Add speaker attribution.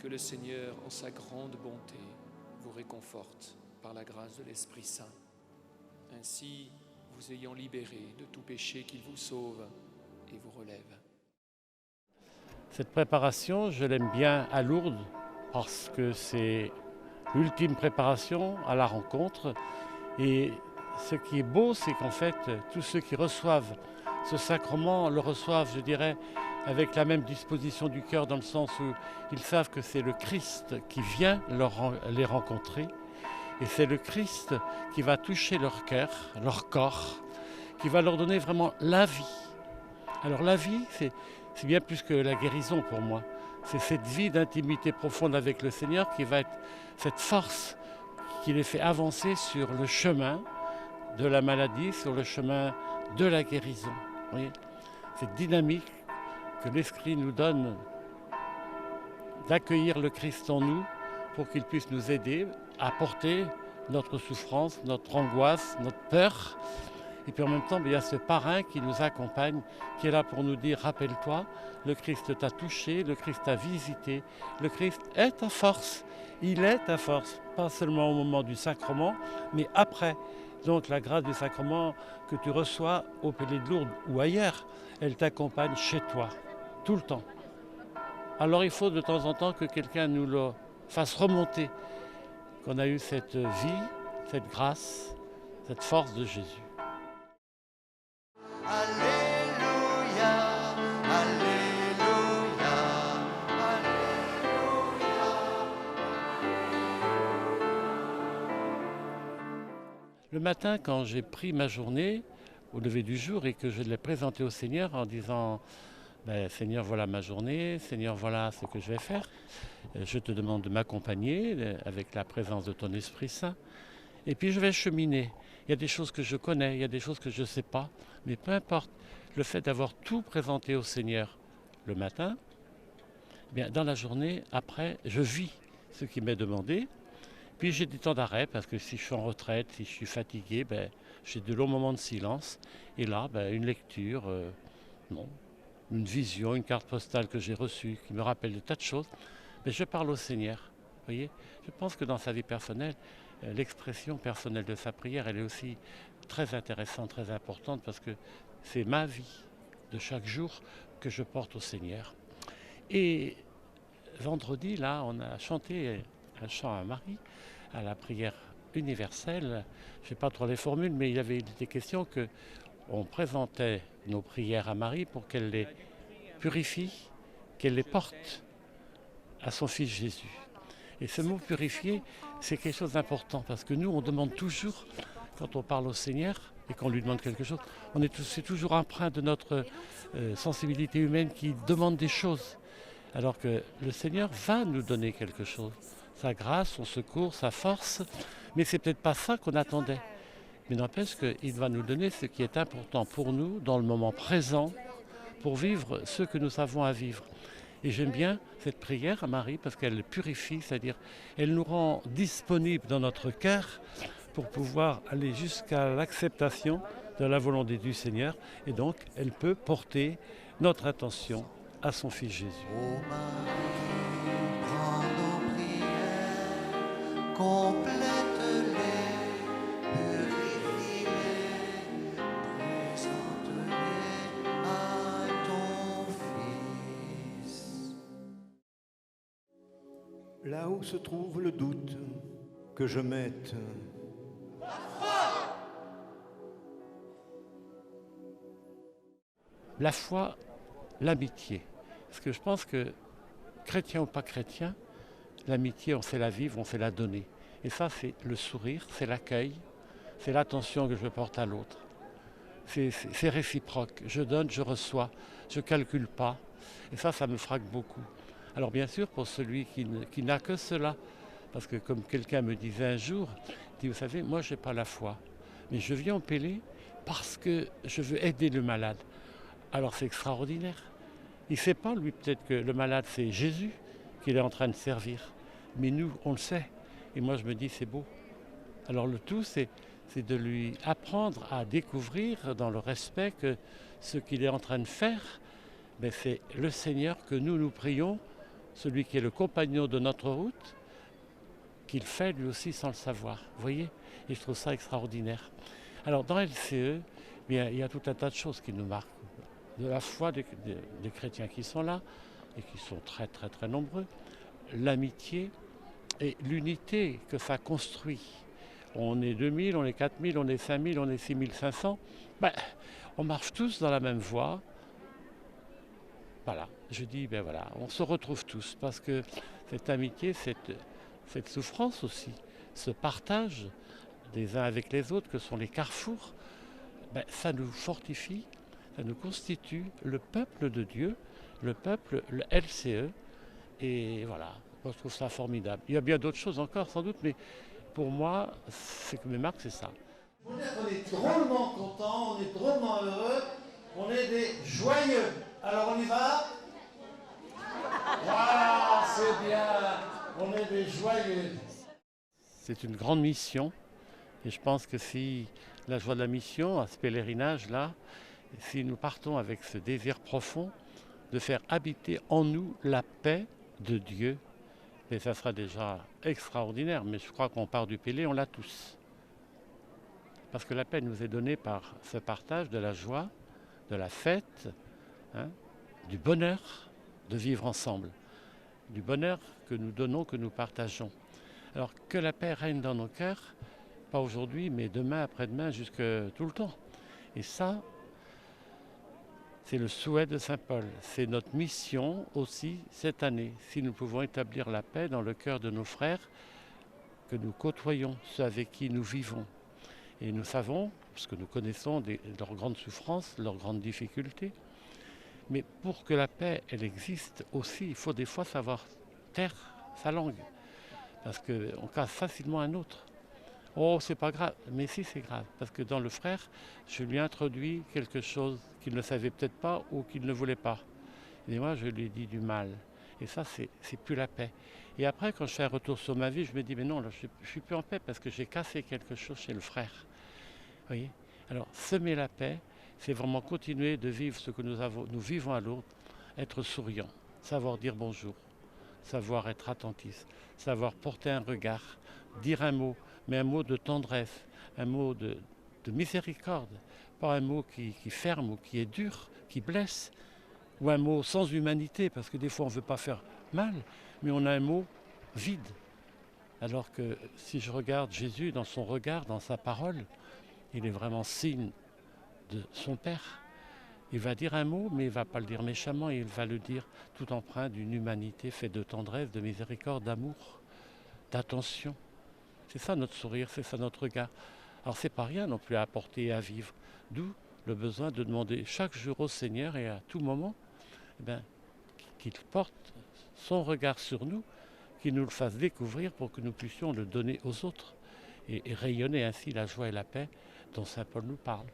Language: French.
Speaker 1: Que le Seigneur, en sa grande bonté, vous réconforte par la grâce de l'Esprit Saint. Ainsi, vous ayant libéré de tout péché, qu'il vous sauve et vous relève.
Speaker 2: Cette préparation, je l'aime bien à Lourdes parce que c'est l'ultime préparation à la rencontre. Et ce qui est beau, c'est qu'en fait, tous ceux qui reçoivent ce sacrement le reçoivent, je dirais, avec la même disposition du cœur, dans le sens où ils savent que c'est le Christ qui vient les rencontrer. Et c'est le Christ qui va toucher leur cœur, leur corps, qui va leur donner vraiment la vie. Alors la vie, c'est bien plus que la guérison pour moi. C'est cette vie d'intimité profonde avec le Seigneur qui va être cette force qui les fait avancer sur le chemin de la maladie, sur le chemin de la guérison. Vous voyez, cette dynamique que l'Esprit nous donne d'accueillir le Christ en nous pour qu'il puisse nous aider à porter notre souffrance, notre angoisse, notre peur. Et puis en même temps, il y a ce parrain qui nous accompagne, qui est là pour nous dire, rappelle-toi, le Christ t'a touché, le Christ t'a visité, le Christ est ta force. Il est ta force, pas seulement au moment du sacrement, mais après. Donc la grâce du sacrement que tu reçois au Palais de Lourdes ou ailleurs, elle t'accompagne chez toi, tout le temps. Alors il faut de temps en temps que quelqu'un nous le fasse remonter, qu'on a eu cette vie, cette grâce, cette force de Jésus.
Speaker 3: Alléluia, Alléluia, Alléluia.
Speaker 2: Le matin, quand j'ai pris ma journée au lever du jour et que je l'ai présentée au Seigneur en disant Seigneur, voilà ma journée, Seigneur, voilà ce que je vais faire. Je te demande de m'accompagner avec la présence de ton Esprit Saint. Et puis je vais cheminer. Il y a des choses que je connais, il y a des choses que je ne sais pas. Mais peu importe, le fait d'avoir tout présenté au Seigneur le matin, dans la journée, après, je vis ce qui m'est demandé. Puis j'ai des temps d'arrêt parce que si je suis en retraite, si je suis fatigué, j'ai de longs moments de silence. Et là, une lecture, une vision, une carte postale que j'ai reçue qui me rappelle des tas de choses. Mais je parle au Seigneur. Vous voyez, je pense que dans sa vie personnelle, l'expression personnelle de sa prière, elle est aussi très intéressante, très importante parce que c'est ma vie de chaque jour que je porte au Seigneur. Et vendredi, là, on a chanté un chant à Marie, à la prière universelle. Je ne sais pas trop les formules, mais il y avait des questions qu'on présentait nos prières à Marie pour qu'elle les purifie, qu'elle les porte à son Fils Jésus. Et ce mot purifier, c'est quelque chose d'important parce que nous, on demande toujours, quand on parle au Seigneur et qu'on lui demande quelque chose, c'est toujours empreint de notre sensibilité humaine qui demande des choses. Alors que le Seigneur va nous donner quelque chose, sa grâce, son secours, sa force, mais c'est peut-être pas ça qu'on attendait. Mais n'empêche qu'il va nous donner ce qui est important pour nous dans le moment présent, pour vivre ce que nous avons à vivre. Et j'aime bien cette prière à Marie parce qu'elle purifie, c'est-à-dire elle nous rend disponibles dans notre cœur pour pouvoir aller jusqu'à l'acceptation de la volonté du Seigneur. Et donc, elle peut porter notre attention à son Fils Jésus.
Speaker 3: Ô Marie, prends nos prières, complète-les, purifie-les, présente-les à ton Fils.
Speaker 4: Là où se trouve le doute, que je mette
Speaker 2: la foi, l'amitié. Parce que je pense que, chrétien ou pas chrétien, l'amitié, on sait la vivre, on sait la donner. Et ça, c'est le sourire, c'est l'accueil, c'est l'attention que je porte à l'autre. C'est réciproque. Je donne, je reçois, je ne calcule pas. Et ça me frappe beaucoup. Alors bien sûr, pour celui qui n'a que cela, parce que comme quelqu'un me disait un jour, il dit, vous savez, moi, je n'ai pas la foi, mais je viens au Pélé parce que je veux aider le malade. Alors c'est extraordinaire. Il ne sait pas, lui, peut-être que le malade, c'est Jésus qu'il est en train de servir. Mais nous, on le sait. Et moi, je me dis, c'est beau. Alors le tout, c'est de lui apprendre à découvrir dans le respect que ce qu'il est en train de faire, c'est le Seigneur que nous prions celui qui est le compagnon de notre route, qu'il fait lui aussi sans le savoir. Vous voyez? Et je trouve ça extraordinaire. Alors dans LCE, il y a tout un tas de choses qui nous marquent. De la foi des chrétiens qui sont là, et qui sont très très très nombreux, l'amitié et l'unité que ça construit. On est 2000, on est 4000, on est 5000, on est 6500. On marche tous dans la même voie. Voilà, je dis, voilà, on se retrouve tous parce que cette amitié, cette souffrance aussi, ce partage des uns avec les autres, que sont les carrefours, ça nous fortifie, ça nous constitue le peuple de Dieu, le peuple, le LCE. Et voilà, moi, je trouve ça formidable. Il y a bien d'autres choses encore sans doute, mais pour moi, ce que me marque, c'est ça.
Speaker 5: On est drôlement contents, on est drôlement heureux, on est des joyeux. Alors on y va? Voilà, c'est bien, on est des joyeux.
Speaker 2: C'est une grande mission et je pense que si la joie de la mission, à ce pèlerinage-là, si nous partons avec ce désir profond de faire habiter en nous la paix de Dieu, et ça sera déjà extraordinaire, mais je crois qu'on part du Pélé, on l'a tous. Parce que la paix nous est donnée par ce partage de la joie, de la fête, du bonheur de vivre ensemble, du bonheur que nous donnons, que nous partageons. Alors que la paix règne dans nos cœurs, pas aujourd'hui, mais demain, après-demain, jusque tout le temps. Et ça, c'est le souhait de Saint Paul. C'est notre mission aussi cette année. Si nous pouvons établir la paix dans le cœur de nos frères, que nous côtoyons, ceux avec qui nous vivons. Et nous savons, parce que nous connaissons leurs grandes souffrances, leurs grandes difficultés, mais pour que la paix, elle existe aussi, il faut des fois savoir taire sa langue. Parce qu'on casse facilement un autre. Oh, c'est pas grave. Mais si, c'est grave. Parce que dans le frère, je lui ai introduit quelque chose qu'il ne savait peut-être pas ou qu'il ne voulait pas. Et moi, je lui ai dit du mal. Et ça, c'est plus la paix. Et après, quand je fais un retour sur ma vie, je me dis, mais non, là, je ne suis plus en paix parce que j'ai cassé quelque chose chez le frère. Vous voyez? Alors, semer la paix, c'est vraiment continuer de vivre ce que nous vivons à l'autre, être souriant, savoir dire bonjour, savoir être attentif, savoir porter un regard, dire un mot, mais un mot de tendresse, un mot de miséricorde, pas un mot qui ferme ou qui est dur, qui blesse, ou un mot sans humanité, parce que des fois on ne veut pas faire mal, mais on a un mot vide. Alors que si je regarde Jésus dans son regard, dans sa parole, il est vraiment signe de son Père. Il va dire un mot, mais il ne va pas le dire méchamment, il va le dire tout empreint d'une humanité faite de tendresse, de miséricorde, d'amour, d'attention. C'est ça notre sourire, c'est ça notre regard. Alors c'est pas rien non plus à apporter et à vivre. D'où le besoin de demander chaque jour au Seigneur et à tout moment qu'il porte son regard sur nous, qu'il nous le fasse découvrir pour que nous puissions le donner aux autres et rayonner ainsi la joie et la paix dont Saint Paul nous parle.